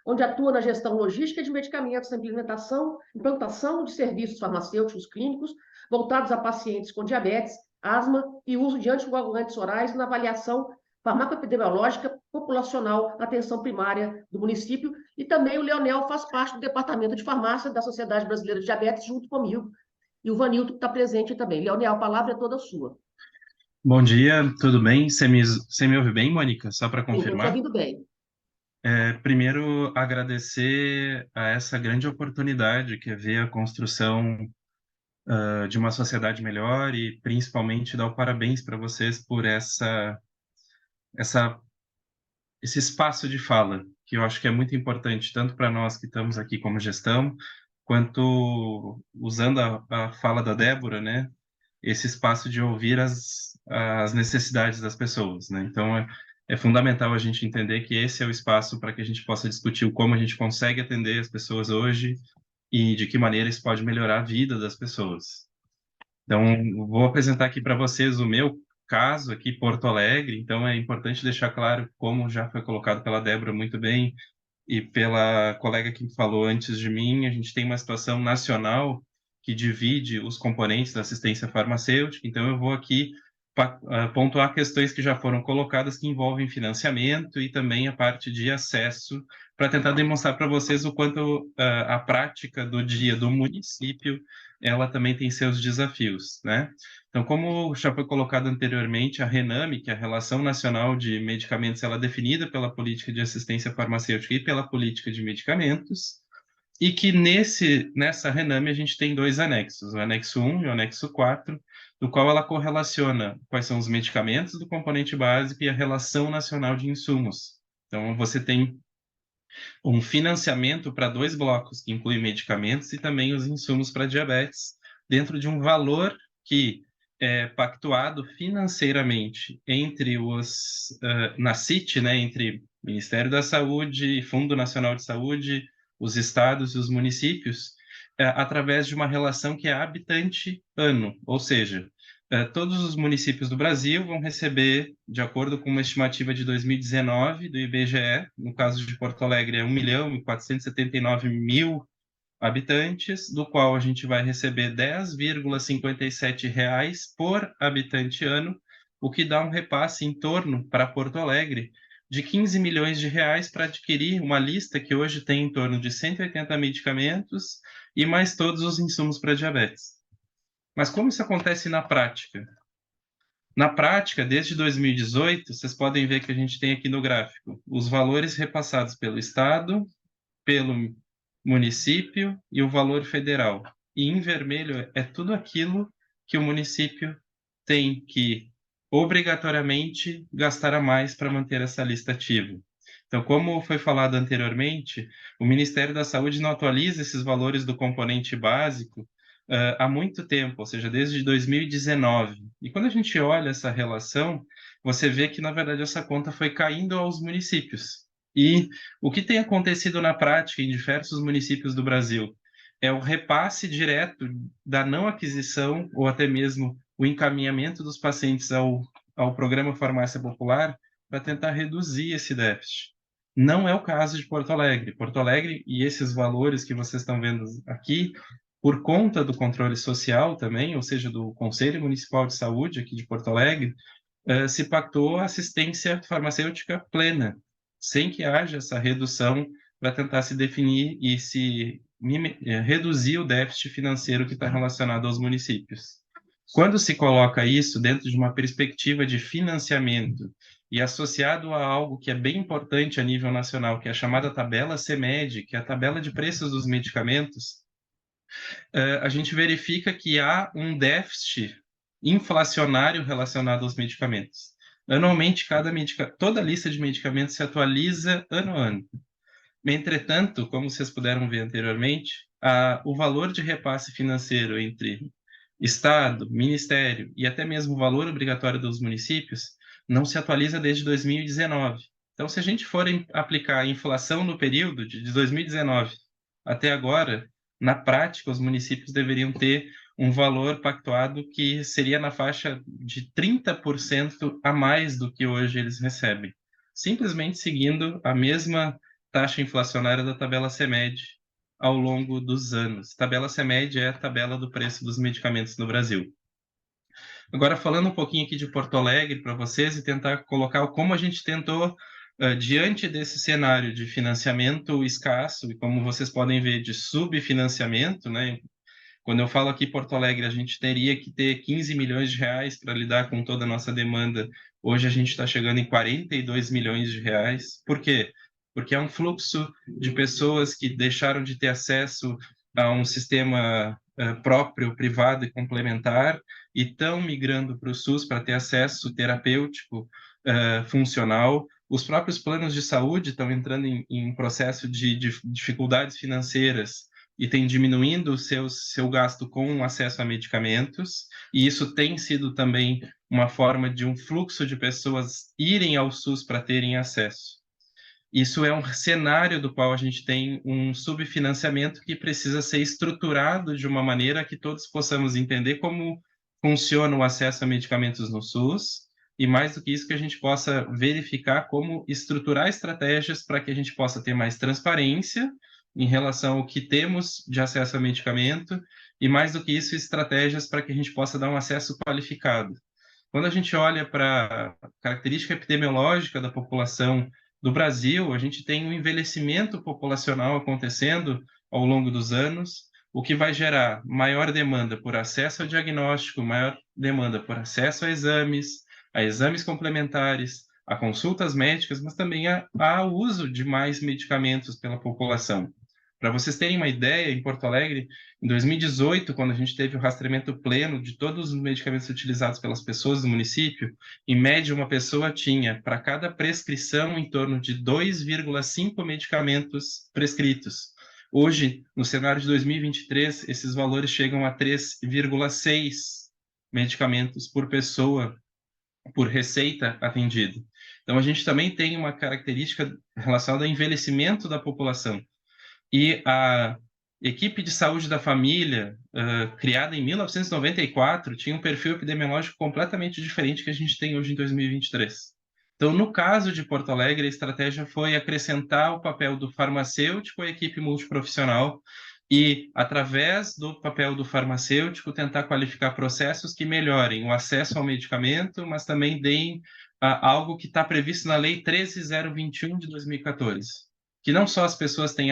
onde atua na gestão logística de medicamentos, na implantação de serviços farmacêuticos clínicos voltados a pacientes com diabetes, asma e uso de anticoagulantes orais na avaliação farmacoepidemiológica populacional na atenção primária do município. E também o Leonel faz parte do departamento de farmácia da Sociedade Brasileira de Diabetes, junto comigo, e o Vanilton está presente também. Leonel, a palavra é toda sua. Bom dia, tudo bem? Você me ouve bem, Mônica? Só para Sim, estou te confirmar. ouvindo bem. Primeiro, agradecer a essa grande oportunidade que é ver a construção de uma sociedade melhor e principalmente dar o parabéns para vocês por essa, esse espaço de fala, que eu acho que é muito importante, tanto para nós que estamos aqui como gestão, quanto usando a fala da Débora, né? Esse espaço de ouvir as necessidades das pessoas, né? Então, é fundamental a gente entender que esse é o espaço para que a gente possa discutir como a gente consegue atender as pessoas hoje e de que maneira isso pode melhorar a vida das pessoas. Então, eu vou apresentar aqui para vocês o meu caso aqui, Porto Alegre. Então, é importante deixar claro, como já foi colocado pela Débora muito bem e pela colega que falou antes de mim, a gente tem uma situação nacional que divide os componentes da assistência farmacêutica. Então, eu vou aqui pontuar questões que já foram colocadas que envolvem financiamento e também a parte de acesso, para tentar demonstrar para vocês o quanto a prática do dia do município ela também tem seus desafios, né? Então, como já foi colocado anteriormente, a RENAME, que é a Relação Nacional de Medicamentos, ela é definida pela política de assistência farmacêutica e pela política de medicamentos, e que nessa RENAME a gente tem dois anexos, o anexo 1 e o anexo 4, do qual ela correlaciona quais são os medicamentos do componente básico e a relação nacional de insumos. Então, você tem um financiamento para dois blocos, que inclui medicamentos e também os insumos para diabetes, dentro de um valor que é pactuado financeiramente entre na CIT, né, entre Ministério da Saúde, Fundo Nacional de Saúde, os estados e os municípios, através de uma relação que é habitante-ano, ou seja, todos os municípios do Brasil vão receber, de acordo com uma estimativa de 2019 do IBGE, no caso de Porto Alegre é 1.479.000 habitantes, do qual a gente vai receber R$ 10,57 por habitante ano, o que dá um repasse em torno para Porto Alegre de R$ 15 milhões para adquirir uma lista que hoje tem em torno de 180 medicamentos e mais todos os insumos para diabetes. Mas como isso acontece na prática? Na prática, desde 2018, vocês podem ver que a gente tem aqui no gráfico os valores repassados pelo Estado, pelo município e o valor federal. E em vermelho é tudo aquilo que o município tem que obrigatoriamente gastar a mais para manter essa lista ativa. Então, como foi falado anteriormente, o Ministério da Saúde não atualiza esses valores do componente básico há muito tempo, ou seja, desde 2019. E quando a gente olha essa relação, você vê que, na verdade, essa conta foi caindo aos municípios. E o que tem acontecido na prática em diversos municípios do Brasil é o repasse direto da não aquisição ou até mesmo o encaminhamento dos pacientes ao programa Farmácia Popular para tentar reduzir esse déficit. Não é o caso de Porto Alegre. Porto Alegre e esses valores que vocês estão vendo aqui, por conta do controle social também, ou seja, do Conselho Municipal de Saúde aqui de Porto Alegre, se pactou assistência farmacêutica plena, sem que haja essa redução para tentar se definir e reduzir o déficit financeiro que está relacionado aos municípios. Quando se coloca isso dentro de uma perspectiva de financiamento e associado a algo que é bem importante a nível nacional, que é a chamada tabela CMED, que é a tabela de preços dos medicamentos, a gente verifica que há um déficit inflacionário relacionado aos medicamentos. Anualmente, toda a lista de medicamentos se atualiza ano a ano. Entretanto, como vocês puderam ver anteriormente, o valor de repasse financeiro entre Estado, Ministério e até mesmo o valor obrigatório dos municípios não se atualiza desde 2019. Então, se a gente for aplicar a inflação no período de 2019 até agora, na prática, os municípios deveriam ter um valor pactuado que seria na faixa de 30% a mais do que hoje eles recebem, simplesmente seguindo a mesma taxa inflacionária da tabela CMED ao longo dos anos. Tabela CMED é a tabela do preço dos medicamentos no Brasil. Agora, falando um pouquinho aqui de Porto Alegre para vocês e tentar colocar como a gente tentou, diante desse cenário de financiamento escasso e, como vocês podem ver, de subfinanciamento, né? Quando eu falo aqui Porto Alegre, a gente teria que ter 15 milhões de reais para lidar com toda a nossa demanda. Hoje a gente está chegando em 42 milhões de reais. Por quê? Porque é um fluxo de pessoas que deixaram de ter acesso a um sistema próprio, privado e complementar e estão migrando para o SUS para ter acesso terapêutico funcional. Os próprios planos de saúde estão entrando em processo de dificuldades financeiras e tem diminuindo o seu gasto com acesso a medicamentos, e isso tem sido também uma forma de um fluxo de pessoas irem ao SUS para terem acesso. Isso é um cenário do qual a gente tem um subfinanciamento que precisa ser estruturado de uma maneira que todos possamos entender como funciona o acesso a medicamentos no SUS, e mais do que isso, que a gente possa verificar como estruturar estratégias para que a gente possa ter mais transparência em relação ao que temos de acesso a medicamento, e mais do que isso, estratégias para que a gente possa dar um acesso qualificado. Quando a gente olha para a característica epidemiológica da população do Brasil, a gente tem um envelhecimento populacional acontecendo ao longo dos anos, o que vai gerar maior demanda por acesso ao diagnóstico, maior demanda por acesso a exames complementares, a consultas médicas, mas também ao uso de mais medicamentos pela população. Para vocês terem uma ideia, em Porto Alegre, em 2018, quando a gente teve o rastreamento pleno de todos os medicamentos utilizados pelas pessoas do município, em média, uma pessoa tinha, para cada prescrição, em torno de 2,5 medicamentos prescritos. Hoje, no cenário de 2023, esses valores chegam a 3,6 medicamentos por pessoa, por receita atendida. Então, a gente também tem uma característica relacionada ao envelhecimento da população. E a equipe de saúde da família, criada em 1994, tinha um perfil epidemiológico completamente diferente que a gente tem hoje em 2023. Então, no caso de Porto Alegre, a estratégia foi acrescentar o papel do farmacêutico à equipe multiprofissional e, através do papel do farmacêutico, tentar qualificar processos que melhorem o acesso ao medicamento, mas também deem algo que está previsto na Lei 13.021 de 2014, que não só as pessoas têm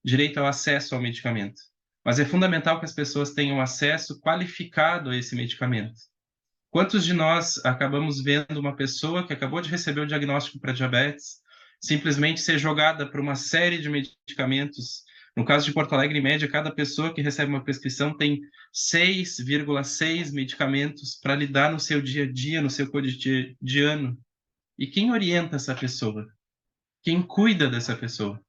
direito ao acesso ao medicamento, mas é fundamental que as pessoas tenham acesso qualificado a esse medicamento. Quantos de nós acabamos vendo uma pessoa que acabou de receber o diagnóstico para diabetes simplesmente ser jogada por uma série de medicamentos? No caso de Porto Alegre, em média, cada pessoa que recebe uma prescrição tem 6,6 medicamentos para lidar no seu dia a dia, no seu cotidiano. E quem orienta essa pessoa? Quem cuida dessa pessoa?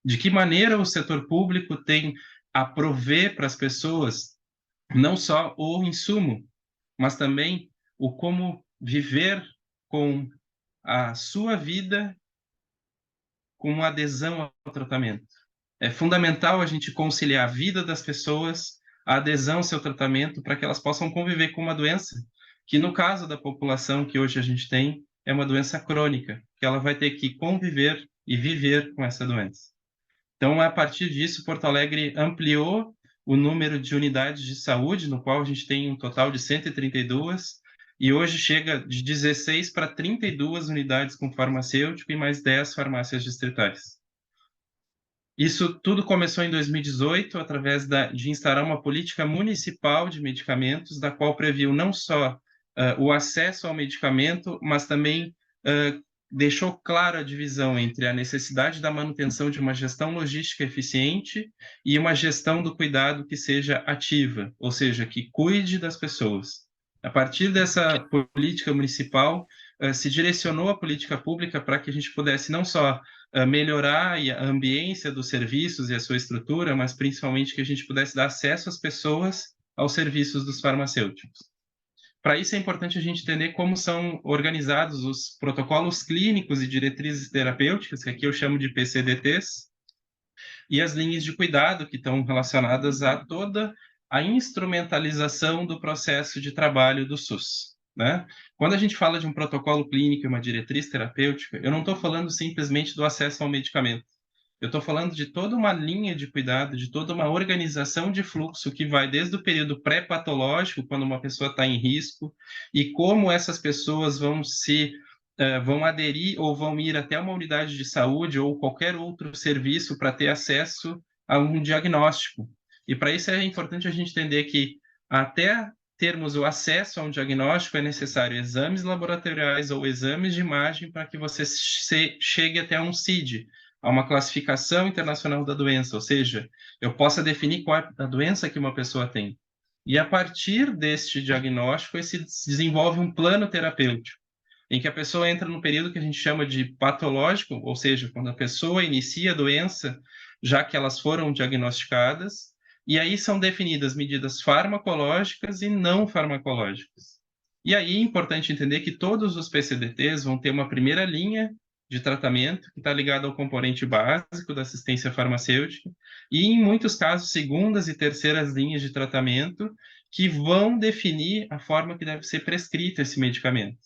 De que maneira o setor público tem a prover para as pessoas não só o insumo, mas também o como viver com a sua vida com adesão ao tratamento. É fundamental a gente conciliar a vida das pessoas, a adesão ao seu tratamento, para que elas possam conviver com uma doença que, no caso da população que hoje a gente tem, é uma doença crônica, que ela vai ter que conviver e viver com essa doença. Então, a partir disso, Porto Alegre ampliou o número de unidades de saúde, no qual a gente tem um total de 132, e hoje chega de 16 para 32 unidades com farmacêutico e mais 10 farmácias distritais. Isso tudo começou em 2018, através de instaurar uma política municipal de medicamentos, da qual previu não só o acesso ao medicamento, mas também deixou clara a divisão entre a necessidade da manutenção de uma gestão logística eficiente e uma gestão do cuidado que seja ativa, ou seja, que cuide das pessoas. A partir dessa política municipal, se direcionou a política pública para que a gente pudesse não só melhorar a ambiência dos serviços e a sua estrutura, mas principalmente que a gente pudesse dar acesso às pessoas aos serviços dos farmacêuticos. Para isso é importante a gente entender como são organizados os protocolos clínicos e diretrizes terapêuticas, que aqui eu chamo de PCDTs, e as linhas de cuidado que estão relacionadas a toda a instrumentalização do processo de trabalho do SUS. né? Quando a gente fala de um protocolo clínico e uma diretriz terapêutica, eu não estou falando simplesmente do acesso ao medicamento. Eu estou falando de toda uma linha de cuidado, de toda uma organização de fluxo que vai desde o período pré-patológico, quando uma pessoa está em risco, e como essas pessoas vão aderir ou vão ir até uma unidade de saúde ou qualquer outro serviço para ter acesso a um diagnóstico. E para isso é importante a gente entender que até termos o acesso a um diagnóstico é necessário exames laboratoriais ou exames de imagem para que você chegue até um CID, a uma classificação internacional da doença, ou seja, eu possa definir qual é a doença que uma pessoa tem. E a partir deste diagnóstico, se desenvolve um plano terapêutico, em que a pessoa entra no período que a gente chama de patológico, ou seja, quando a pessoa inicia a doença, já que elas foram diagnosticadas, e aí são definidas medidas farmacológicas e não farmacológicas. E aí é importante entender que todos os PCDTs vão ter uma primeira linha de tratamento que está ligada ao componente básico da assistência farmacêutica e, em muitos casos, segundas e terceiras linhas de tratamento que vão definir a forma que deve ser prescrito esse medicamento.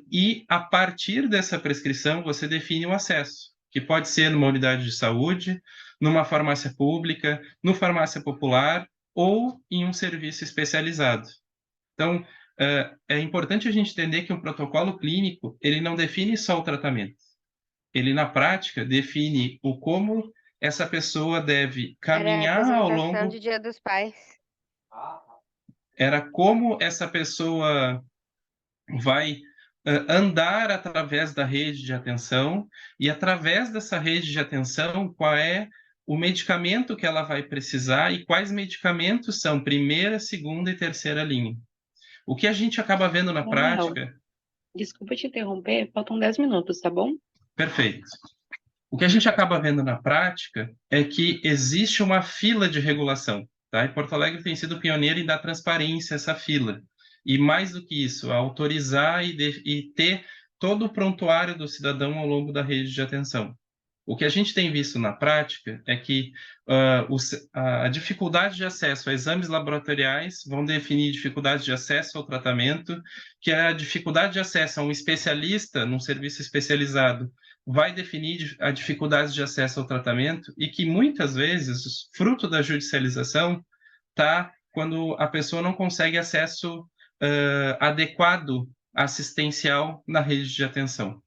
E, a partir dessa prescrição, você define o acesso, que pode ser numa unidade de saúde, numa farmácia pública, no farmácia popular ou em um serviço especializado. Então, é importante a gente entender que um protocolo clínico, ele não define só o tratamento. Ele, na prática, define o como essa pessoa deve Era a caminhar ao representação longo, de Dia dos Pais. era como essa pessoa vai andar através da rede de atenção e, através dessa rede de atenção, qual é o medicamento que ela vai precisar e quais medicamentos são primeira, segunda e terceira linha. O que a gente acaba vendo na Daniel, prática... desculpa te interromper, faltam 10 minutos, tá bom? Perfeito. O que a gente acaba vendo na prática é que existe uma fila de regulação, tá? E Porto Alegre tem sido pioneiro em dar transparência a essa fila. E mais do que isso, autorizar e ter todo o prontuário do cidadão ao longo da rede de atenção. O que a gente tem visto na prática é que a dificuldade de acesso a exames laboratoriais vão definir dificuldade de acesso ao tratamento, que a dificuldade de acesso a um especialista num serviço especializado vai definir a dificuldade de acesso ao tratamento e que muitas vezes, fruto da judicialização, está quando a pessoa não consegue acesso adequado assistencial na rede de atenção.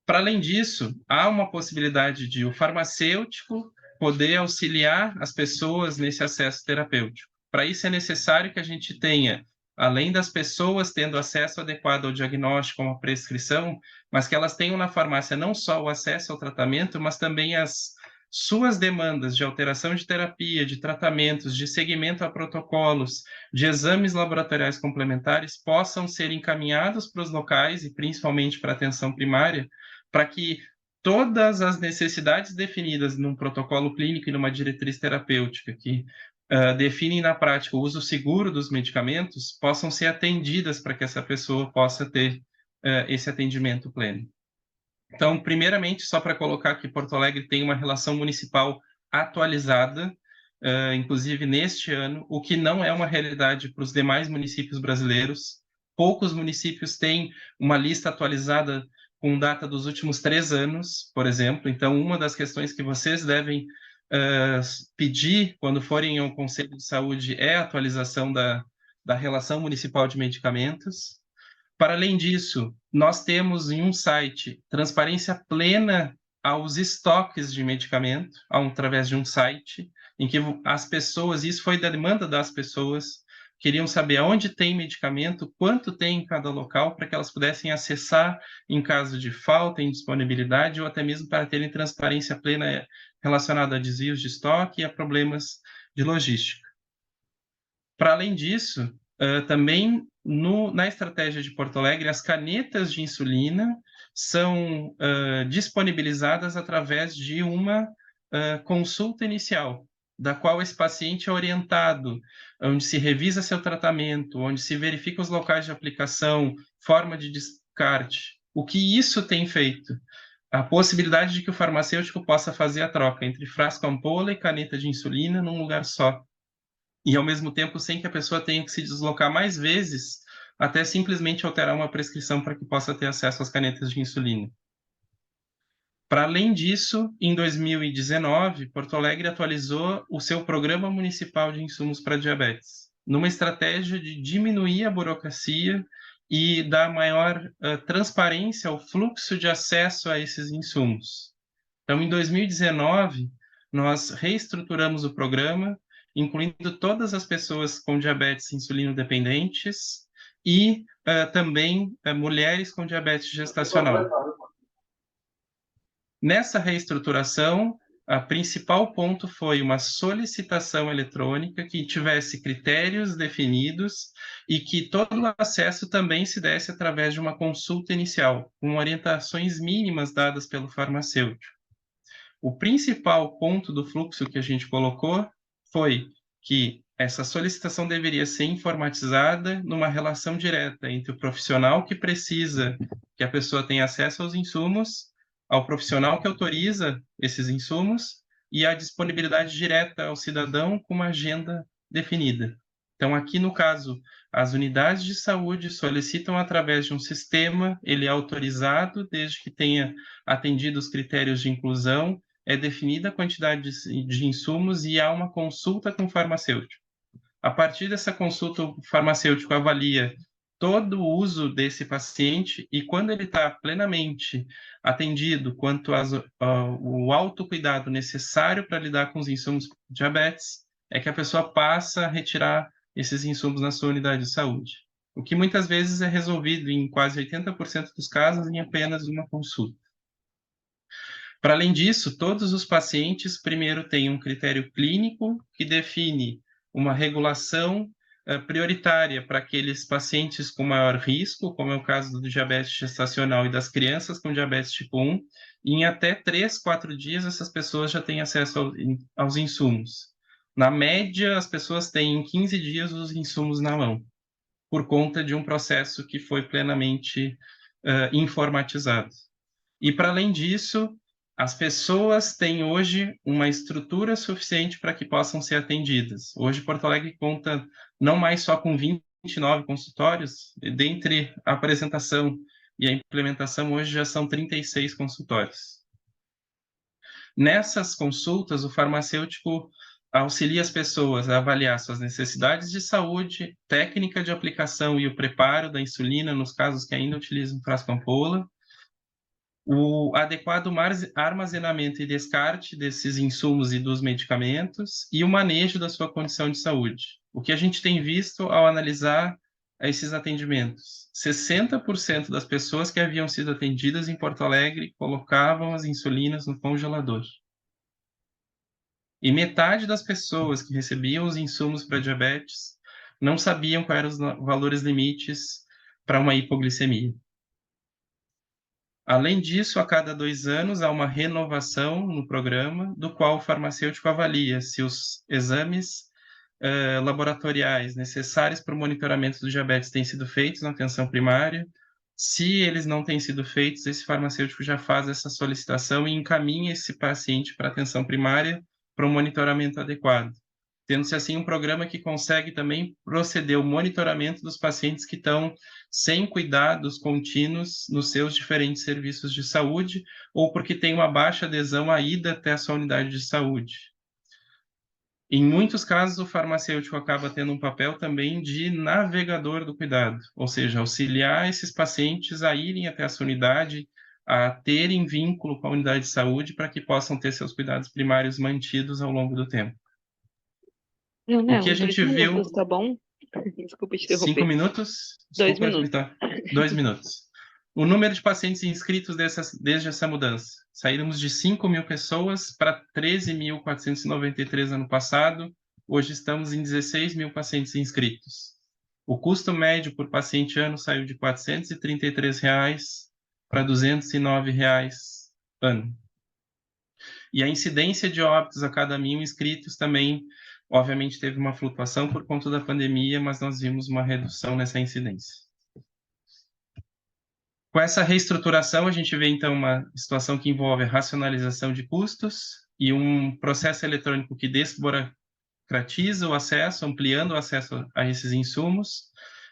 Para além disso, há uma possibilidade de o farmacêutico poder auxiliar as pessoas nesse acesso terapêutico. Para isso é necessário que a gente tenha, além das pessoas tendo acesso adequado ao diagnóstico, a uma prescrição, mas que elas tenham na farmácia não só o acesso ao tratamento, mas também as suas demandas de alteração de terapia, de tratamentos, de seguimento a protocolos, de exames laboratoriais complementares possam ser encaminhados para os locais e principalmente para a atenção primária, para que todas as necessidades definidas num protocolo clínico e numa diretriz terapêutica que definem na prática o uso seguro dos medicamentos possam ser atendidas para que essa pessoa possa ter esse atendimento pleno. Então, primeiramente, só para colocar que Porto Alegre tem uma relação municipal atualizada, inclusive neste ano, o que não é uma realidade para os demais municípios brasileiros. Poucos municípios têm uma lista atualizada com data dos últimos 3 anos, por exemplo. Então, uma das questões que vocês devem pedir quando forem ao Conselho de Saúde é a atualização da relação municipal de medicamentos. Para além disso, nós temos em um site transparência plena aos estoques de medicamento, através de um site, em que as pessoas, isso foi da demanda das pessoas, queriam saber onde tem medicamento, quanto tem em cada local, para que elas pudessem acessar em caso de falta, indisponibilidade, ou até mesmo para terem transparência plena relacionada a desvios de estoque e a problemas de logística. Para além disso, também na estratégia de Porto Alegre, as canetas de insulina são disponibilizadas através de uma consulta inicial, da qual esse paciente é orientado, onde se revisa seu tratamento, onde se verifica os locais de aplicação, forma de descarte. O que isso tem feito? A possibilidade de que o farmacêutico possa fazer a troca entre frasco ampola e caneta de insulina num lugar só. e, ao mesmo tempo, sem que a pessoa tenha que se deslocar mais vezes até simplesmente alterar uma prescrição para que possa ter acesso às canetas de insulina. Para além disso, em 2019, Porto Alegre atualizou o seu Programa Municipal de Insumos para Diabetes, numa estratégia de diminuir a burocracia e dar maior transparência ao fluxo de acesso a esses insumos. Então, em 2019, nós reestruturamos o programa, incluindo todas as pessoas com diabetes insulino-dependentes e também mulheres com diabetes gestacional. Nessa reestruturação, o principal ponto foi uma solicitação eletrônica que tivesse critérios definidos e que todo o acesso também se desse através de uma consulta inicial, com orientações mínimas dadas pelo farmacêutico. O principal ponto do fluxo que a gente colocou foi que essa solicitação deveria ser informatizada numa relação direta entre o profissional que precisa que a pessoa tenha acesso aos insumos, ao profissional que autoriza esses insumos e a disponibilidade direta ao cidadão com uma agenda definida. Então, aqui no caso, as unidades de saúde solicitam através de um sistema, ele é autorizado desde que tenha atendido os critérios de inclusão, é definida a quantidade de insumos e há uma consulta com o farmacêutico. A partir dessa consulta, o farmacêutico avalia todo o uso desse paciente e quando ele está plenamente atendido quanto ao autocuidado necessário para lidar com os insumos de diabetes, é que a pessoa passa a retirar esses insumos na sua unidade de saúde. O que muitas vezes é resolvido em quase 80% dos casos em apenas uma consulta. Para além disso, todos os pacientes primeiro têm um critério clínico que define uma regulação prioritária para aqueles pacientes com maior risco, como é o caso do diabetes gestacional e das crianças com diabetes tipo 1, e em até 3, 4 dias essas pessoas já têm acesso aos insumos. Na média, as pessoas têm em 15 dias os insumos na mão, por conta de um processo que foi plenamente informatizado. E, para além disso, as pessoas têm hoje uma estrutura suficiente para que possam ser atendidas. Hoje, Porto Alegre conta não mais só com 29 consultórios, dentre a apresentação e a implementação, hoje já são 36 consultórios. Nessas consultas, o farmacêutico auxilia as pessoas a avaliar suas necessidades de saúde, técnica de aplicação e o preparo da insulina, nos casos que ainda utilizam frasco ampola, o adequado armazenamento e descarte desses insumos e dos medicamentos e o manejo da sua condição de saúde. O que a gente tem visto ao analisar esses atendimentos? 60% das pessoas que haviam sido atendidas em Porto Alegre colocavam as insulinas no congelador. E metade das pessoas que recebiam os insumos para diabetes não sabiam quais eram os valores limites para uma hipoglicemia. Além disso, a cada 2 anos há uma renovação no programa, do qual o farmacêutico avalia se os exames laboratoriais necessários para o monitoramento do diabetes têm sido feitos na atenção primária. Se eles não têm sido feitos, esse farmacêutico já faz essa solicitação e encaminha esse paciente para a atenção primária para um monitoramento adequado, tendo-se assim um programa que consegue também proceder ao monitoramento dos pacientes que estão sem cuidados contínuos nos seus diferentes serviços de saúde ou porque tem uma baixa adesão à ida até a sua unidade de saúde. Em muitos casos, o farmacêutico acaba tendo um papel também de navegador do cuidado, ou seja, auxiliar esses pacientes a irem até a sua unidade, a terem vínculo com a unidade de saúde para que possam ter seus cuidados primários mantidos ao longo do tempo. Não, O que a 2 gente minutos, viu... tá bom? Desculpa te interromper. 5 minutos? 2 Desculpa, minutos. tá. 2 minutos. O número de pacientes inscritos desde essa mudança. Saímos de 5.000 pessoas para 13.493 ano passado. Hoje estamos em 16.000 pacientes inscritos. O custo médio por paciente ano saiu de R$ 433 para R$ 209 ano. E a incidência de óbitos a cada 1.000 inscritos também, obviamente, teve uma flutuação por conta da pandemia, mas nós vimos uma redução nessa incidência. Com essa reestruturação, a gente vê, então, uma situação que envolve a racionalização de custos e um processo eletrônico que democratiza o acesso, ampliando o acesso a esses insumos,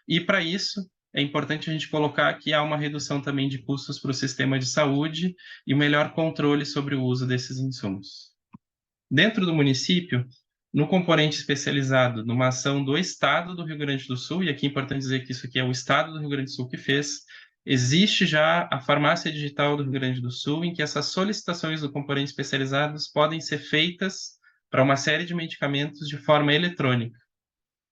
e para isso é importante a gente colocar que há uma redução também de custos para o sistema de saúde e um melhor controle sobre o uso desses insumos. Dentro do município, no componente especializado, numa ação do Estado do Rio Grande do Sul, e aqui é importante dizer que isso aqui é o Estado do Rio Grande do Sul que fez, existe já a farmácia digital do Rio Grande do Sul, em que essas solicitações do componente especializados podem ser feitas para uma série de medicamentos de forma eletrônica,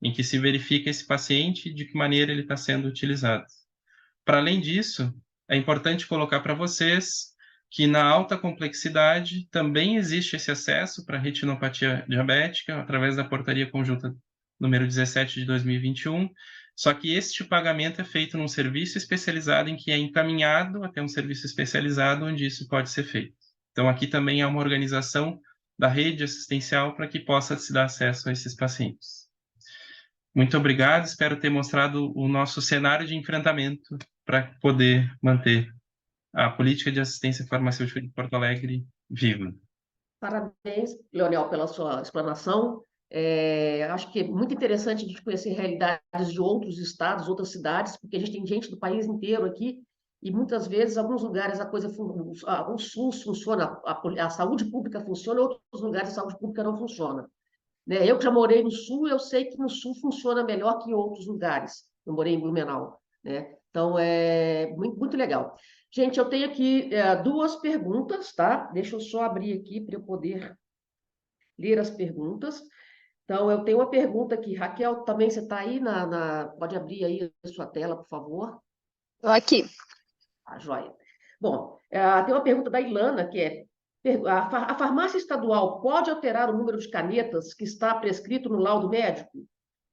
em que se verifica esse paciente e de que maneira ele está sendo utilizado. Para além disso, é importante colocar para vocês que na alta complexidade também existe esse acesso para retinopatia diabética através da Portaria Conjunta número 17 de 2021, só que este pagamento é feito num serviço especializado em que é encaminhado até um serviço especializado onde isso pode ser feito. Então aqui também há uma organização da rede assistencial para que possa se dar acesso a esses pacientes. Muito obrigado, espero ter mostrado o nosso cenário de enfrentamento para poder manter a política de assistência farmacêutica de Porto Alegre viva. Parabéns, Leonel, pela sua explanação. Acho que é muito interessante a gente conhecer realidades de outros estados, outras cidades, porque a gente tem gente do país inteiro aqui, e muitas vezes, em alguns lugares, o SUS funciona, a saúde pública funciona, em outros lugares a saúde pública não funciona. Né? Eu que já morei no Sul, eu sei que no Sul funciona melhor que em outros lugares. Eu morei em Blumenau, né? Então, é muito, muito legal. Gente, eu tenho aqui duas perguntas, tá? Deixa eu só abrir aqui para eu poder ler as perguntas. Então, eu tenho uma pergunta aqui. Raquel, também você está aí Pode abrir aí a sua tela, por favor. Estou aqui. Ah, joia. Bom, tem uma pergunta da Ilana, que é: a farmácia estadual pode alterar o número de canetas que está prescrito no laudo médico?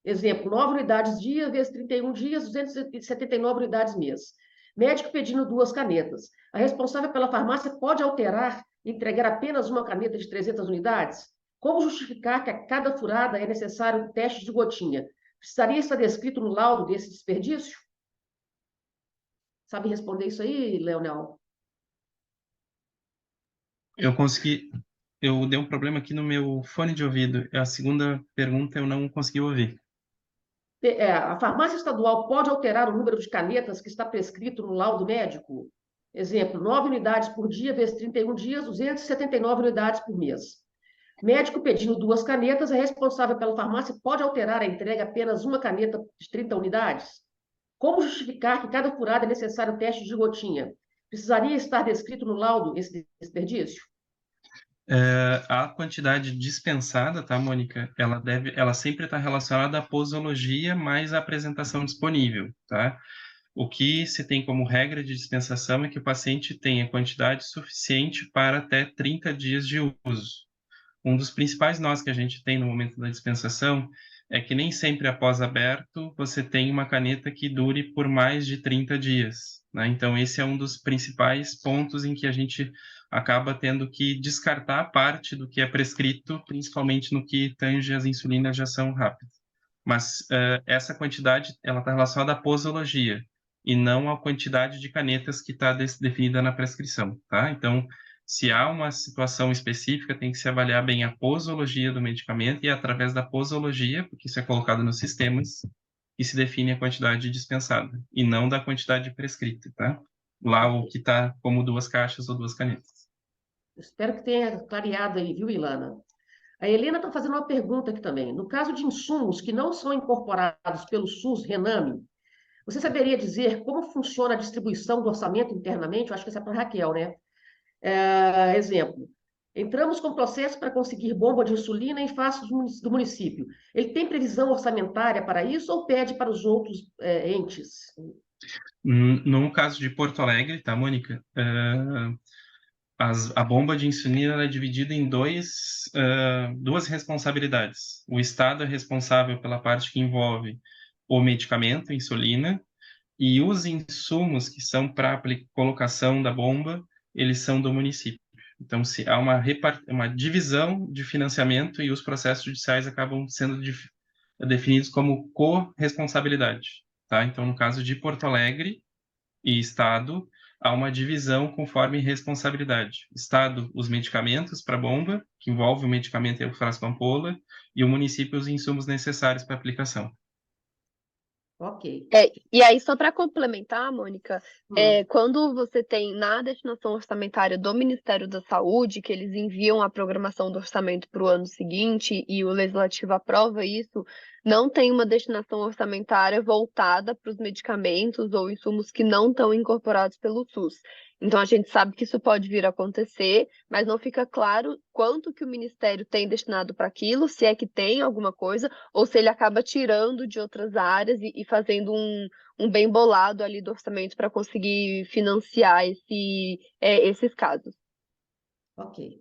Exemplo, 9 unidades dia vezes 31 dias, 279 unidades mês. Médico pedindo 2 canetas. A responsável pela farmácia pode alterar e entregar apenas uma caneta de 300 unidades? Como justificar que a cada furada é necessário um teste de gotinha? Precisaria estar descrito no laudo desse desperdício? Sabe responder isso aí, Leonel? Eu dei um problema aqui no meu fone de ouvido. A segunda pergunta eu não consegui ouvir. A farmácia estadual pode alterar o número de canetas que está prescrito no laudo médico? Exemplo, 9 unidades por dia vezes 31 dias, 279 unidades por mês. Médico pedindo 2 canetas, a responsável pela farmácia pode alterar a entrega apenas uma caneta de 30 unidades? Como justificar que cada furada é necessário teste de gotinha? Precisaria estar descrito no laudo esse desperdício? A quantidade dispensada, tá, Mônica? Ela sempre está relacionada à posologia mais a apresentação disponível, tá? O que se tem como regra de dispensação é que o paciente tenha quantidade suficiente para até 30 dias de uso. Um dos principais nós que a gente tem no momento da dispensação é que nem sempre após aberto você tem uma caneta que dure por mais de 30 dias, né? Então esse é um dos principais pontos em que a gente acaba tendo que descartar parte do que é prescrito, principalmente no que tange as insulinas de ação rápida. Mas essa quantidade ela está relacionada à posologia e não à quantidade de canetas que está definida na prescrição, tá? Então, se há uma situação específica, tem que se avaliar bem a posologia do medicamento e através da posologia, porque isso é colocado nos sistemas, que se define a quantidade dispensada e não da quantidade prescrita, tá? Lá o que está como 2 caixas ou 2 canetas. Espero que tenha clareado aí, viu, Ilana? A Helena está fazendo uma pergunta aqui também. No caso de insumos que não são incorporados pelo SUS Rename, você saberia dizer como funciona a distribuição do orçamento internamente? Eu acho que essa é para a Raquel, né? Exemplo, entramos com processo para conseguir bomba de insulina em face do município. Ele tem previsão orçamentária para isso ou pede para os outros entes? No caso de Porto Alegre, tá, Mônica? A bomba de insulina é dividida em duas responsabilidades. O Estado é responsável pela parte que envolve o medicamento, a insulina, e os insumos que são para colocação da bomba, eles são do município. Então, se há uma divisão de financiamento e os processos judiciais acabam sendo definidos como corresponsabilidade, tá? Então, no caso de Porto Alegre e Estado, há uma divisão conforme responsabilidade. Estado, os medicamentos para bomba, que envolve o medicamento e o frasco ampola, e o município os insumos necessários para aplicação. Ok. E aí, só para complementar, Mônica, Hum. quando você tem na destinação orçamentária do Ministério da Saúde, que eles enviam a programação do orçamento para o ano seguinte e o Legislativo aprova isso, não tem uma destinação orçamentária voltada para os medicamentos ou insumos que não estão incorporados pelo SUS. Então, a gente sabe que isso pode vir a acontecer, mas não fica claro quanto que o Ministério tem destinado para aquilo, se é que tem alguma coisa, ou se ele acaba tirando de outras áreas e fazendo um bem bolado ali do orçamento para conseguir financiar esses casos. Ok.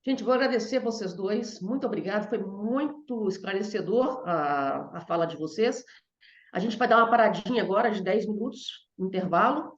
Gente, vou agradecer vocês dois. Muito obrigado. Foi muito esclarecedor a fala de vocês. A gente vai dar uma paradinha agora de 10 minutos, intervalo,